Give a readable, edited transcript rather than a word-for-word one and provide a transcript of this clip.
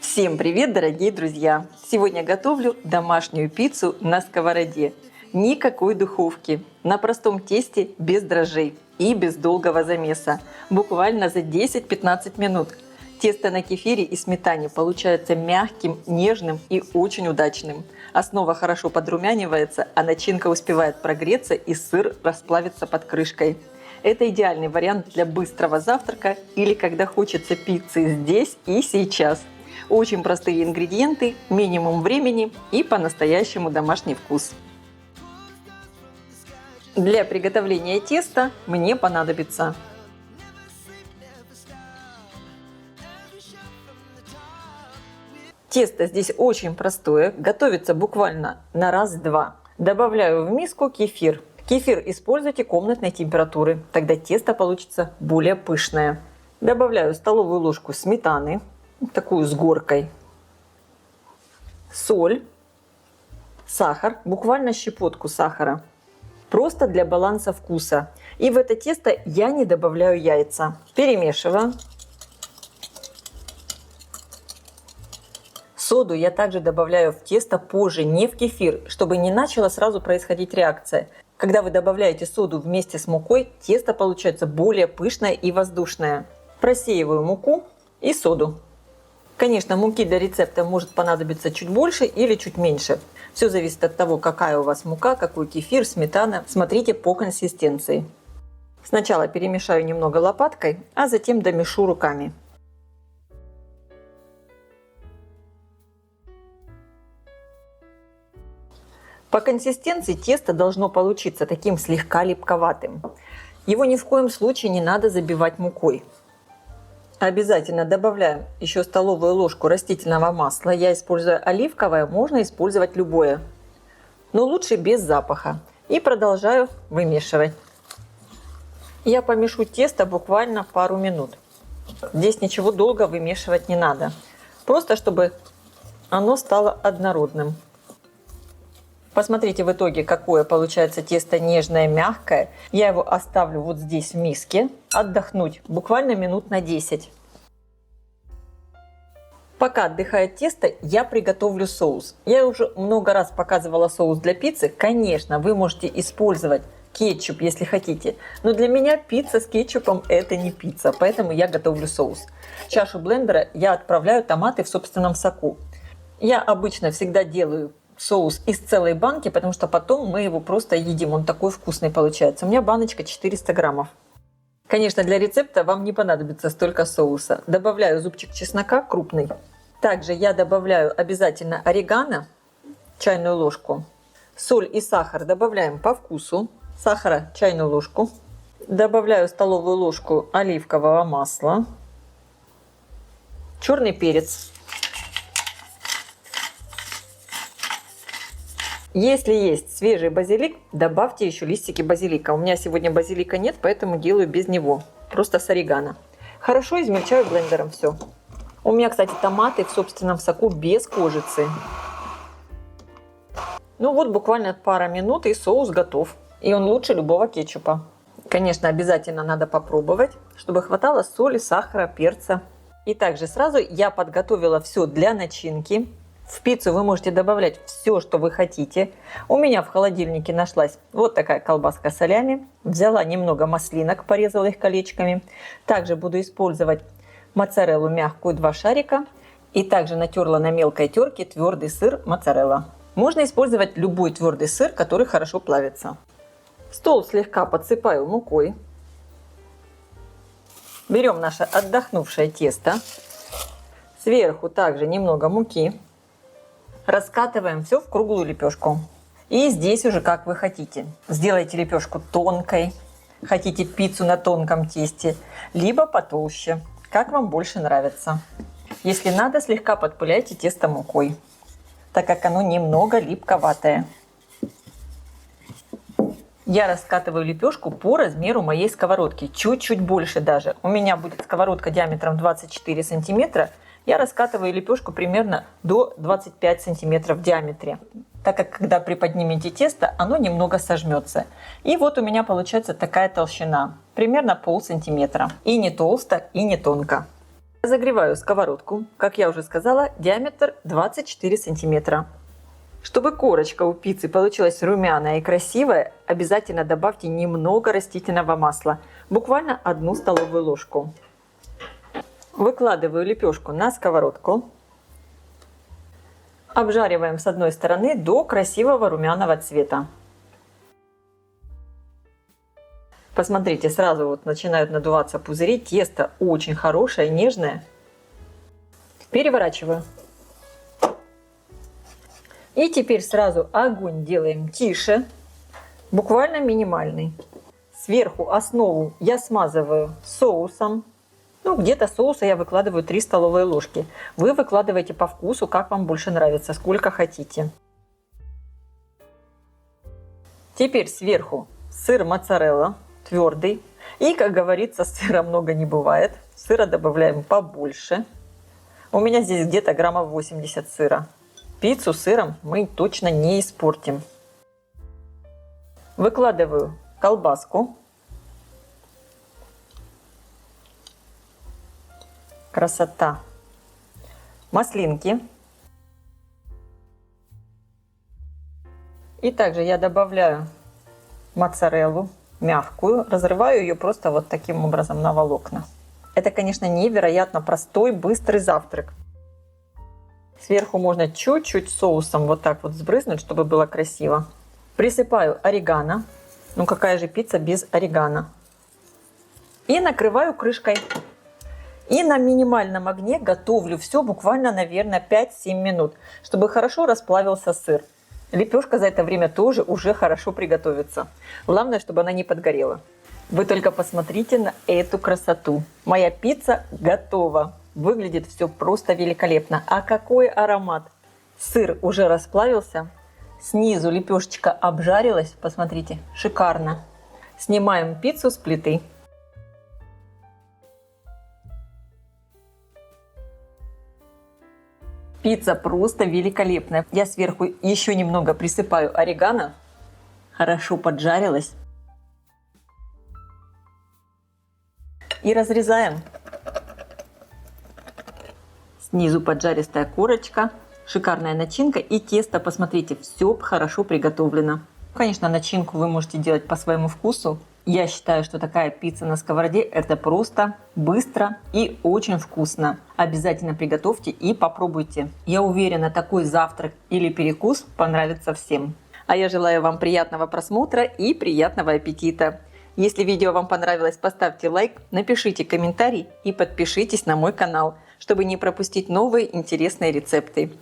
Всем привет, дорогие друзья! Сегодня готовлю домашнюю пиццу на сковороде. Никакой духовки, на простом тесте без дрожжей и без долгого замеса. Буквально за 10-15 минут. Тесто на кефире и сметане получается мягким, нежным и очень удачным. Основа хорошо подрумянивается, а начинка успевает прогреться и сыр расплавится под крышкой. Это идеальный вариант для быстрого завтрака или когда хочется пиццы здесь и сейчас. Очень простые ингредиенты, минимум времени и по-настоящему домашний вкус. Для приготовления теста мне понадобится тесто здесь очень простое, готовится буквально на раз-два. Добавляю в миску кефир. Кефир используйте комнатной температуры, тогда тесто получится более пышное. Добавляю столовую ложку сметаны, такую с горкой, соль, сахар, буквально щепотку сахара, просто для баланса вкуса. И в это тесто я не добавляю яйца. Перемешиваю. Соду я также добавляю в тесто позже, не в кефир, чтобы не начала сразу происходить реакция. Когда вы добавляете соду вместе с мукой, тесто получается более пышное и воздушное. Просеиваю муку и соду. Конечно, муки для рецепта может понадобиться чуть больше или чуть меньше. Все зависит от того, какая у вас мука, какой кефир, сметана. Смотрите по консистенции. Сначала перемешаю немного лопаткой, а затем домешу руками. По консистенции тесто должно получиться таким слегка липковатым. Его ни в коем случае не надо забивать мукой. Обязательно добавляем еще столовую ложку растительного масла. Я использую оливковое, можно использовать любое, но лучше без запаха. И продолжаю вымешивать. Я помешу тесто буквально пару минут. Здесь ничего долго вымешивать не надо. Просто чтобы оно стало однородным. Посмотрите в итоге, какое получается тесто нежное, мягкое. Я его оставлю вот здесь в миске отдохнуть буквально минут на 10. Пока отдыхает тесто, я приготовлю соус. Я уже много раз показывала соус для пиццы. Конечно, вы можете использовать кетчуп, если хотите. Но для меня пицца с кетчупом это не пицца, поэтому я готовлю соус. В чашу блендера я отправляю томаты в собственном соку. Я обычно всегда делаю соус из целой банки, потому что потом мы его просто едим. Он такой вкусный получается. У меня баночка 400 граммов. Конечно, для рецепта вам не понадобится столько соуса. Добавляю зубчик чеснока крупный. Также я добавляю обязательно орегано, чайную ложку. Соль и сахар добавляем по вкусу. Сахара чайную ложку. Добавляю столовую ложку оливкового масла. Черный перец. Если есть свежий базилик, добавьте еще листики базилика. У меня сегодня базилика нет, поэтому делаю без него. Просто с орегано. Хорошо измельчаю блендером все. У меня, кстати, томаты в собственном соку без кожицы. Ну вот, буквально пара минут и соус готов. И он лучше любого кетчупа. Конечно, обязательно надо попробовать, чтобы хватало соли, сахара, перца. И также сразу я подготовила все для начинки. В пиццу вы можете добавлять все, что вы хотите. У меня в холодильнике нашлась вот такая колбаска салями. Взяла немного маслинок, порезала их колечками. Также буду использовать моцареллу мягкую 2 шарика. И также натерла на мелкой терке твердый сыр моцарелла. Можно использовать любой твердый сыр, который хорошо плавится. Стол слегка подсыпаю мукой. Берем наше отдохнувшее тесто. Сверху также немного муки. Раскатываем все в круглую лепешку. И здесь уже как вы хотите. Сделайте лепешку тонкой. Хотите пиццу на тонком тесте. Либо потолще. Как вам больше нравится. Если надо, слегка подпыляйте тесто мукой, так как оно немного липковатое. Я раскатываю лепешку по размеру моей сковородки. Чуть-чуть больше даже. У меня будет сковородка диаметром 24 сантиметра. Я раскатываю лепешку примерно до 25 сантиметров в диаметре, так как когда приподнимете тесто, оно немного сожмется. И вот у меня получается такая толщина, примерно пол сантиметра. И не толсто, и не тонко. Разогреваю сковородку. Как я уже сказала, диаметр 24 сантиметра. Чтобы корочка у пиццы получилась румяная и красивая, обязательно добавьте немного растительного масла, буквально 1 столовую ложку. Выкладываю лепешку на сковородку. Обжариваем с одной стороны до красивого румяного цвета. Посмотрите, сразу вот начинают надуваться пузыри. Тесто очень хорошее, нежное. Переворачиваю. И теперь сразу огонь делаем тише, буквально минимальный. Сверху основу я смазываю соусом. Ну, где-то соуса я выкладываю 3 столовые ложки. Вы выкладываете по вкусу, как вам больше нравится, сколько хотите. Теперь сверху сыр моцарелла, твердый. И, как говорится, сыра много не бывает. Сыра добавляем побольше. У меня здесь где-то граммов 80 сыра. Пиццу сыром мы точно не испортим. Выкладываю колбаску. Красота. Маслинки. И также я добавляю моцареллу мягкую. Разрываю ее просто вот таким образом на волокна. Это, конечно, невероятно простой, быстрый завтрак. Сверху можно чуть-чуть соусом вот так вот сбрызнуть, чтобы было красиво. Присыпаю орегано. Ну какая же пицца без орегано? И накрываю крышкой. И на минимальном огне готовлю все буквально, наверное, 5-7 минут, чтобы хорошо расплавился сыр. Лепешка за это время тоже уже хорошо приготовится. Главное, чтобы она не подгорела. Вы только посмотрите на эту красоту. Моя пицца готова. Выглядит все просто великолепно. А какой аромат! Сыр уже расплавился. Снизу лепешечка обжарилась. Посмотрите, шикарно. Снимаем пиццу с плиты. Пицца просто великолепная. Я сверху еще немного присыпаю орегано. Хорошо поджарилась. И разрезаем. Снизу поджаристая корочка, шикарная начинка и тесто, посмотрите, все хорошо приготовлено. Конечно, начинку вы можете делать по своему вкусу. Я считаю, что такая пицца на сковороде это просто, быстро и очень вкусно. Обязательно приготовьте и попробуйте. Я уверена, такой завтрак или перекус понравится всем. А я желаю вам приятного просмотра и приятного аппетита. Если видео вам понравилось, поставьте лайк, напишите комментарий и подпишитесь на мой канал, чтобы не пропустить новые интересные рецепты.